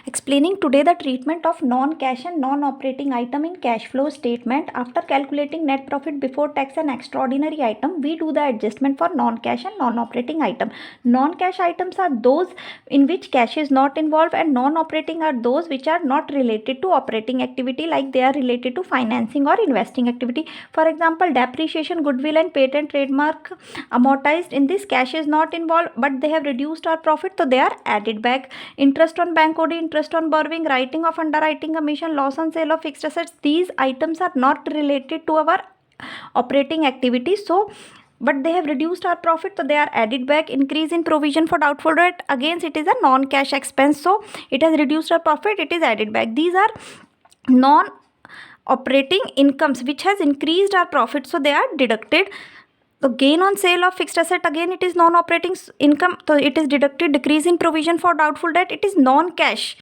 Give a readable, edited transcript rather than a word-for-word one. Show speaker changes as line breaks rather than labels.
Explaining today the treatment of non-cash and non-operating item in cash flow statement. After calculating net profit before tax and extraordinary item, we do the adjustment for non-cash and non-operating item. Non-cash items are those in which cash is not involved, and non-operating are those which are not related to operating activity, like they are related to financing or investing activity. For example, depreciation, goodwill and patent trademark amortized. In this, cash is not involved, but they have reduced our profit, so they are added back. Interest on bank OD, interest on borrowing, writing of underwriting commission, loss on sale of fixed assets, these items are not related to our operating activity, so but they have reduced our profit, so they are added back. Increase in provision for doubtful debt, again it is a non-cash expense, so it has reduced our profit, it is added back. These are non operating incomes which has increased our profit, so they are deducted. So gain on sale of fixed asset, again it is non-operating income, so it is deducted. Decrease in provision for doubtful debt, it is non-cash.